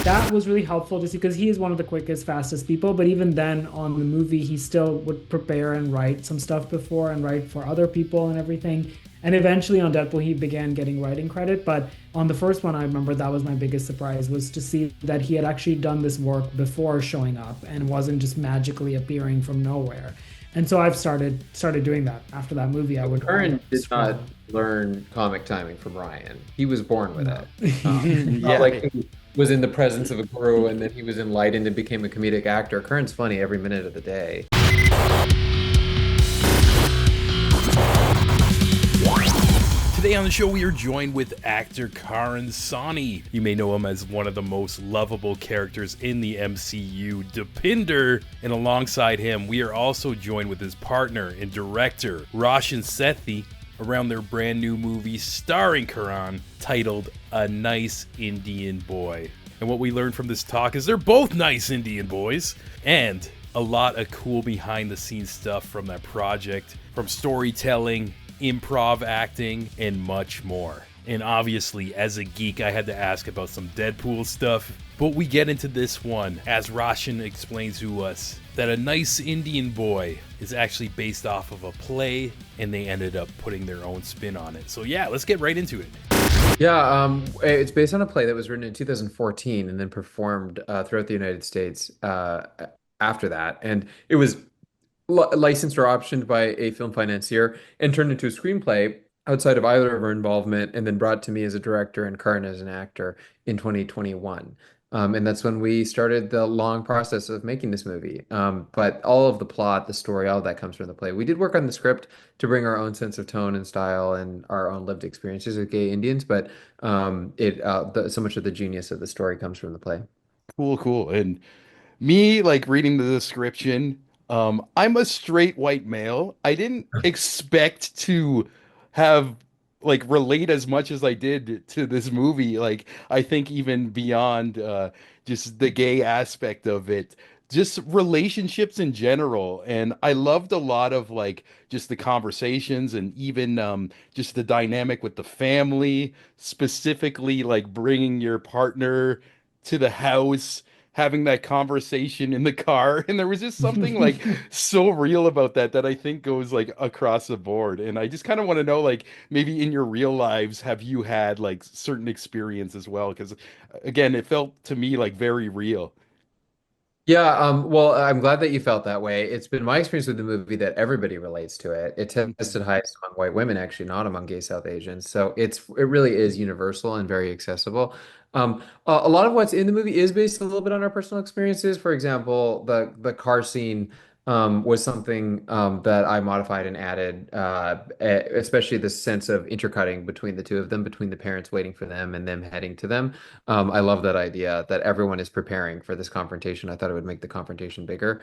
that was really helpful to see because he is one of the quickest, fastest people. But even then, on the movie, he still would prepare and write some stuff before and write for other people and everything. And eventually on Deadpool, he began getting writing credit. But on the first one, I remember that was my biggest surprise was to see that he had actually done this work before showing up and wasn't just magically appearing from nowhere. And so I've started doing that. After that movie, I would Karan did not scroll. learn comic timing from Ryan. He was born with No. it. It's not Yeah. like he was in the presence of a guru and then he was enlightened and became a comedic actor. Karan's funny every minute of the day. Today on the show, we are joined with actor Karan Soni. You may know him as one of the most lovable characters in the MCU, Dopinder. And alongside him, we are also joined with his partner and director, Roshan Sethi, around their brand new movie starring Karan titled A Nice Indian Boy. And what we learned from this talk is they're both nice Indian boys, and a lot of cool behind the scenes stuff from that project, from storytelling, improv acting, and much more. And obviously, as a geek, I had to ask about some Deadpool stuff, but we get into this one as Roshan explains to us that A Nice Indian Boy is actually based off of a play, and they ended up putting their own spin on it. So yeah, let's get right into it. Yeah, it's based on a play that was written in 2014 and then performed throughout the United States after that. And it was licensed or optioned by a film financier and turned into a screenplay outside of either of our involvement, and then brought to me as a director and Karan as an actor in 2021. And that's when we started the long process of making this movie. But all of the plot, the story, all of that comes from the play. We did work on the script to bring our own sense of tone and style and our own lived experiences with gay Indians, but so much of the genius of the story comes from the play. Cool, cool. And me, like reading the description, I'm a straight white male. I didn't expect to have like relate as much as I did to this movie. Like, I think even beyond just the gay aspect of it, just relationships in general. And I loved a lot of like just the conversations and even just the dynamic with the family, specifically like bringing your partner to the house, having that conversation in the car. And there was just something like so real about that that I think goes like across the board. And I just kind of want to know, like, maybe in your real lives, have you had like certain experience as well? Because again, it felt to me like very real. Yeah, well, I'm glad that you felt that way. It's been my experience with the movie that everybody relates to it. It tested highest among white women, actually, not among gay South Asians. So it really is universal and very accessible. A lot of what's in the movie is based a little bit on our personal experiences. For example, the car scene was something that I modified and added, especially the sense of intercutting between the two of them, between the parents waiting for them and them heading to them. I love that idea that everyone is preparing for this confrontation. I thought it would make the confrontation bigger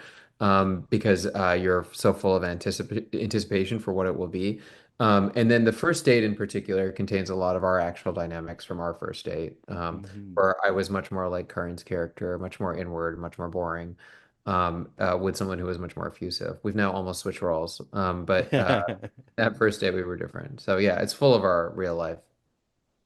because you're so full of anticipation for what it will be. And then the first date in particular contains a lot of our actual dynamics from our first date, Mhm. where I was much more like Karen's character, much more inward, much more boring, with someone who was much more effusive. We've now almost switched roles, but that first date we were different. So yeah, it's full of our real life.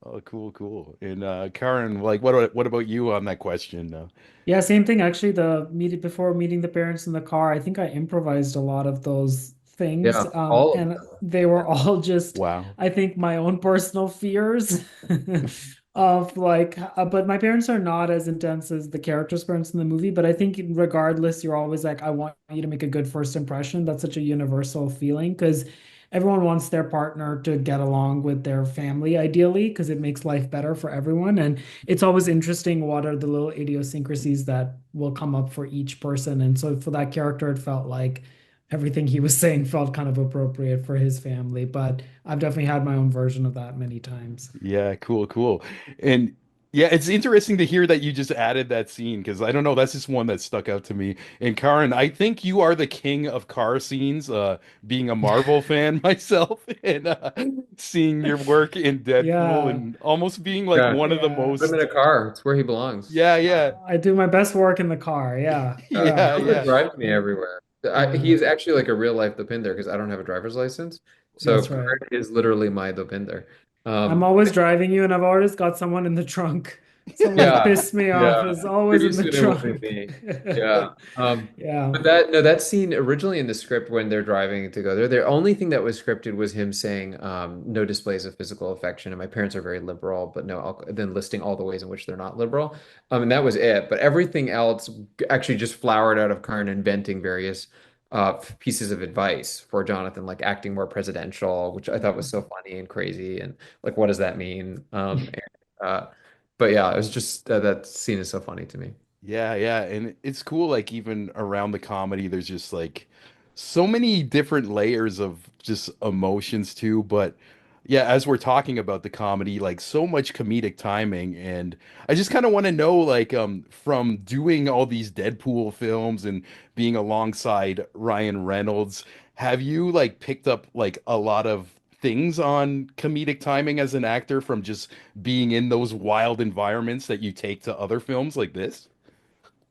Oh, cool, cool. And Karen, like, what about you on that question? Yeah, same thing. Actually, the meeting before meeting the parents in the car, I think I improvised a lot, of those things. Yeah, all of And them. they were all just, Wow. I think, my own personal fears of like, but my parents are not as intense as the characters' parents in the movie. But I think regardless, you're always like, I want you to make a good first impression. That's such a universal feeling because everyone wants their partner to get along with their family, ideally, because it makes life better for everyone. And it's always interesting what are the little idiosyncrasies that will come up for each person. And so for that character, it felt like everything he was saying felt kind of appropriate for his family. But I've definitely had my own version of that many times. Yeah, cool, cool. And yeah, it's interesting to hear that you just added that scene because I don't know, that's just one that stuck out to me. And Karen, I think you are the king of car scenes, being a Marvel fan myself and seeing your work in Deadpool Yeah. and almost being like Yeah, one of the Yeah. put him in most, a car. It's where he belongs. yeah, yeah, I do my best work in the car. Yeah. Yeah. yeah, He'll just yeah. drive me everywhere. Yeah. He's actually like a real life Dopinder because I don't have a driver's license. So That's right. Kurt is literally my Dopinder. I'm Um, always driving you, and I've always got someone in the trunk. Someone Yeah, pissed me off yeah. is always Pretty in the soon it will be trunk. me. Yeah. Yeah. But that no, that scene originally in the script when they're driving to go there, the only thing that was scripted was him saying no displays of physical affection. And my parents are very liberal, but no, then listing all the ways in which they're not liberal. And that was it. But everything else actually just flowered out of Karn inventing various pieces of advice for Jonathan, like acting more presidential, which I thought was so funny and crazy. And like, what does that mean? But yeah, it was just that scene is so funny to me. Yeah, yeah, and it's cool like even around the comedy there's just like so many different layers of just emotions too, but yeah, as we're talking about the comedy, like so much comedic timing and I just kind of want to know like from doing all these Deadpool films and being alongside Ryan Reynolds, have you like picked up like a lot of things on comedic timing as an actor from just being in those wild environments that you take to other films like this?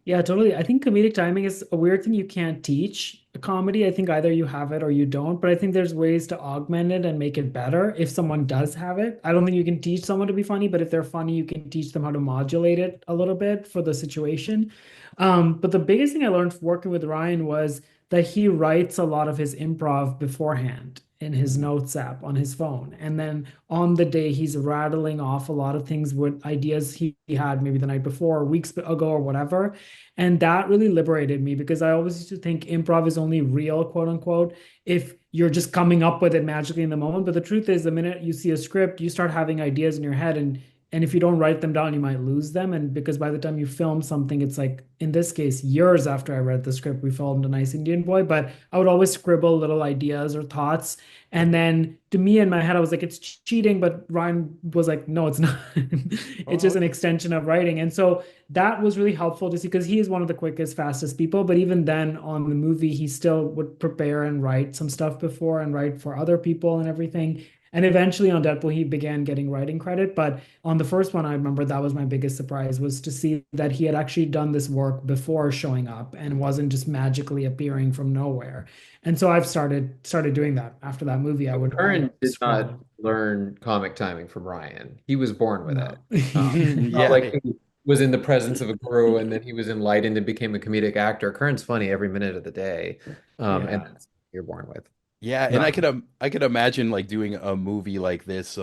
Yeah, totally. I think comedic timing is a weird thing you can't teach a comedy. I think either you have it or you don't, but I think there's ways to augment it and make it better if someone does have it. I don't think you can teach someone to be funny, but if they're funny, you can teach them how to modulate it a little bit for the situation. But the biggest thing I learned working with Ryan was that he writes a lot of his improv beforehand in his notes app on his phone. And then on the day, he's rattling off a lot of things with ideas he had maybe the night before, or weeks ago, or whatever. And that really liberated me because I always used to think improv is only real, quote unquote, if you're just coming up with it magically in the moment. But the truth is, the minute you see a script, you start having ideas in your head. And if you don't write them down, you might lose them. And because by the time you film something, it's like in this case, years after I read the script, we filmed A Nice Indian Boy. But I would always scribble little ideas or thoughts. And then to me in my head, I was like, it's cheating. But Ryan was like, no, it's not. It's Oh, just an okay. extension of writing. And so that was really helpful to see because he is one of the quickest, fastest people. But even then on the movie, he still would prepare and write some stuff before and write for other people and everything. And eventually on Deadpool, he began getting writing credit. But on the first one, I remember that was my biggest surprise was to see that he had actually done this work before showing up and wasn't just magically appearing from nowhere. And so I've started doing that. After that movie, I would always Curran did not scribble. learn comic timing from Ryan. He was born with it. No. Not Yeah. like he was in the presence of a guru and then he was enlightened and became a comedic actor. Curran's funny every minute of the day. And Yeah. that's what you're born with. Yeah, and Not I could imagine like doing a movie like this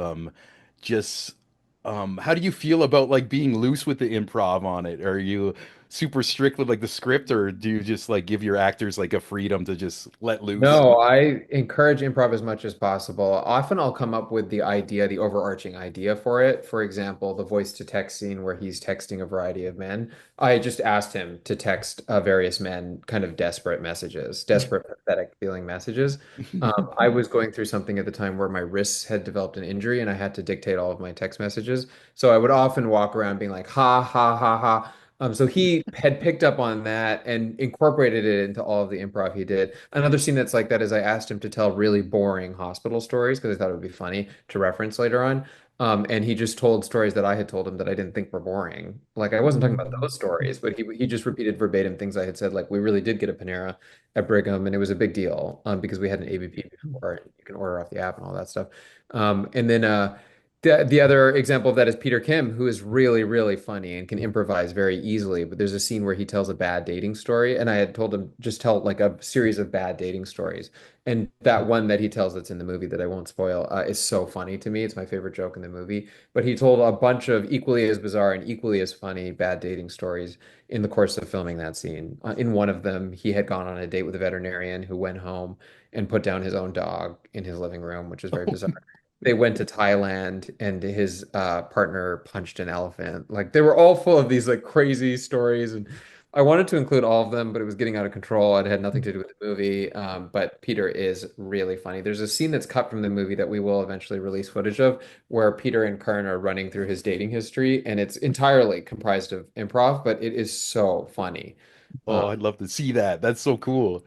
just how do you feel about like being loose with the improv on it? Are you super strict with like the script or do you just like give your actors like a freedom to just let loose? No, I encourage improv as much as possible. Often I'll come up with the idea, the overarching idea for it. For example, the voice to text scene where he's texting a variety of men. I just asked him to text various men kind of desperate messages, desperate, pathetic feeling messages. I was going through something at the time where my wrists had developed an injury and I had to dictate all of my text messages. So I would often walk around being like, ha, ha, ha, ha. So he had picked up on that and incorporated it into all of the improv he did. Another scene that's like that is I asked him to tell really boring hospital stories because I thought it would be funny to reference later on. And he just told stories that I had told him that I didn't think were boring. Like I wasn't talking about those stories, but he just repeated verbatim things I had said. Like we really did get a Panera at Brigham, and it was a big deal because we had an ABP before. You can order off the app and all that stuff. And then the other example of that is Peter Kim, who is really, really funny and can improvise very easily. But there's a scene where he tells a bad dating story, and I had told him just tell like a series of bad dating stories. And that one that he tells that's in the movie that I won't spoil is so funny to me. It's my favorite joke in the movie. But he told a bunch of equally as bizarre and equally as funny bad dating stories in the course of filming that scene. In one of them, he had gone on a date with a veterinarian who went home and put down his own dog in his living room, which is very bizarre. They went to Thailand and his partner punched an elephant. Like they were all full of these like crazy stories, and I wanted to include all of them, but it was getting out of control. It had nothing to do with the movie. But Peter is really funny. There's a scene that's cut from the movie that we will eventually release footage of, where Peter and Kern are running through his dating history, and it's entirely comprised of improv, but it is so funny. Oh, I'd love to see that. That's so cool.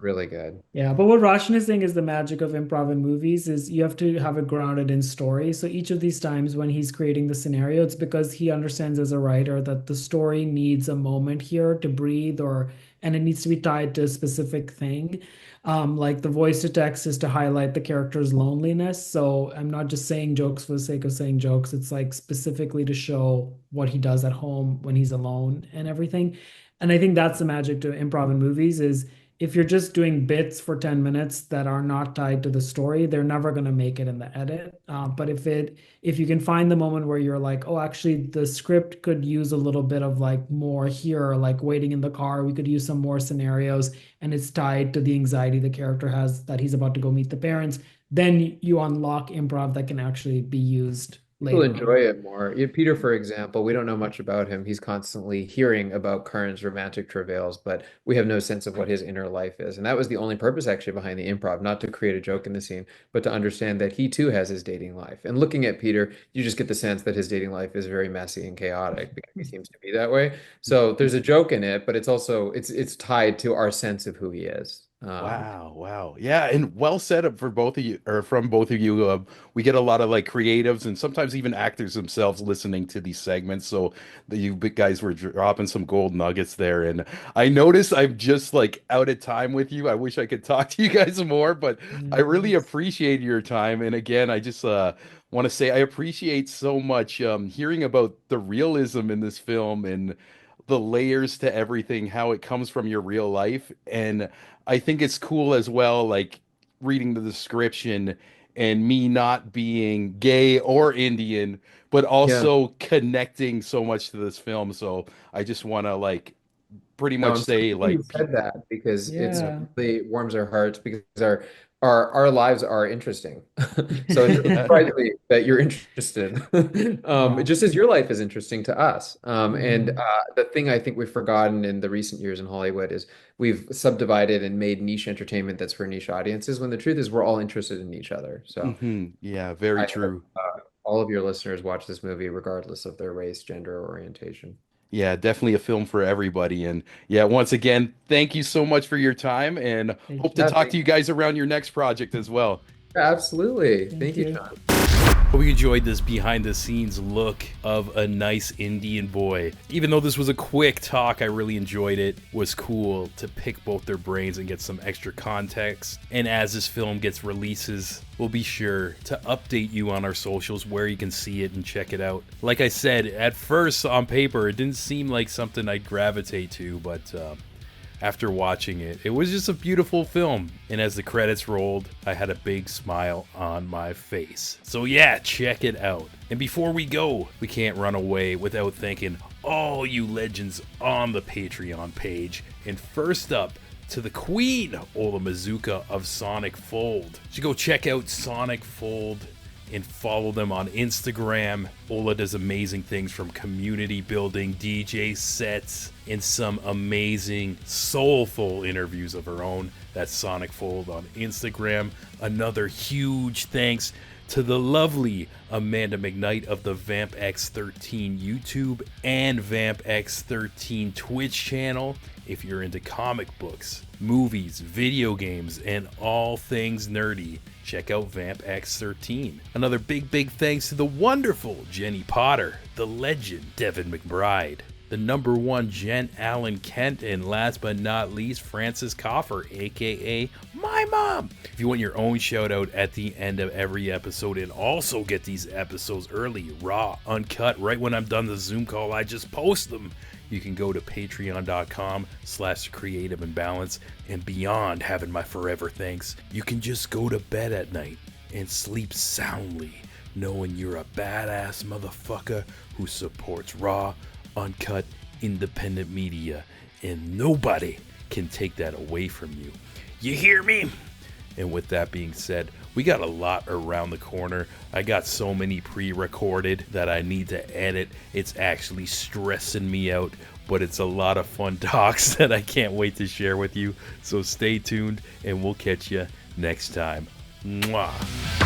really good. Yeah, but what Roshan is saying is the magic of improv in movies is you have to have it grounded in story. So each of these times when he's creating the scenario, it's because he understands as a writer that the story needs a moment here to breathe or and it needs to be tied to a specific thing. Like the voice to text is to highlight the character's loneliness. So I'm not just saying jokes for the sake of saying jokes. It's like specifically to show what he does at home when he's alone and everything. And I think that's the magic to improv in movies is if you're just doing bits for 10 minutes that are not tied to the story, they're never going to make it in the edit. But if you can find the moment where you're like, oh, actually the script could use a little bit of like more here, like waiting in the car, we could use some more scenarios and it's tied to the anxiety the character has that he's about to go meet the parents, then you unlock improv that can actually be used People later on. enjoy it more. Peter, for example, we don't know much about him. He's constantly hearing about Karan's romantic travails, but we have no sense of what his inner life is. And that was the only purpose actually behind the improv, not to create a joke in the scene, but to understand that he too has his dating life. And looking at Peter, you just get the sense that his dating life is very messy and chaotic because he seems to be that way. So there's a joke in it, but it's also it's tied to our sense of who he is. Wow, wow. Yeah, and well set up for both of you, or from both of you. We get a lot of like creatives and sometimes even actors themselves listening to these segments. So you big guys were dropping some gold nuggets there. And I noticed I'm just like out of time with you. I wish I could talk to you guys more, but I really Yes. appreciate your time. And again, I just want to say I appreciate so much hearing about the realism in this film and the layers to everything, how it comes from your real life. And I think it's cool as well, like reading the description and me not being gay or Indian, but Yeah. also connecting so much to this film. So I just want to like pretty No, much I'm so say happy you like, said that because it's Yeah. really warms our hearts because our lives are interesting. So it doesn't yeah, surprise me that you're interested. Yeah. Just as your life is interesting to us. And Mhm. the thing I think we've forgotten in the recent years in Hollywood is we've subdivided and made niche entertainment that's for niche audiences when the truth is we're all interested in each other. So yeah, very I true. hope all of your listeners watch this movie regardless of their race, gender, or orientation. Yeah, definitely a film for everybody. And yeah, once again, thank you so much for your time and Thank hope to you. Yeah, talk to you guys around your next project as well. absolutely. Thank Thank you, you. Sean. Hope you enjoyed this behind the scenes look of a nice Indian boy. Even though this was a quick talk, I really enjoyed it. It was cool to pick both their brains and get some extra context. And as this film gets releases, we'll be sure to update you on our socials where you can see it and check it out. Like I said, at first on paper, it didn't seem like something I'd gravitate to, but after watching it, it was just a beautiful film. And as the credits rolled, I had a big smile on my face. So yeah, check it out. And before we go, we can't run away without thanking all you legends on the Patreon page. And first up, to the queen, Ola Mazuka of Sonic Fold. You should go check out Sonic Fold and follow them on Instagram. Ola does amazing things from community building, DJ sets, and some amazing soulful interviews of her own. That's Sonic Fold on Instagram. Another huge thanks to the lovely Amanda McKnight of the Vamp X13 YouTube and Vamp X13 Twitch channel. If you're into comic books, movies, video games, and all things nerdy, check out Vamp X13. Another big thanks to the wonderful Jenny Potter, the legend Devin McBride, the #1 Jen Allen Kent, and last but not least, Francis Coffer, aka my mom. If you want your own shout out at the end of every episode and also get these episodes early, raw, uncut, right when I'm done the Zoom call, I just post them. You can go to patreon.com/creative imbalance, and beyond having my forever thanks, you can just go to bed at night and sleep soundly, knowing you're a badass motherfucker who supports raw, uncut, independent media, and nobody can take that away from you. You hear me? And with that being said, we got a lot around the corner. I got so many pre-recorded that I need to edit. It's actually stressing me out, but it's a lot of fun talks that I can't wait to share with you. So stay tuned and we'll catch you next time. Mwah.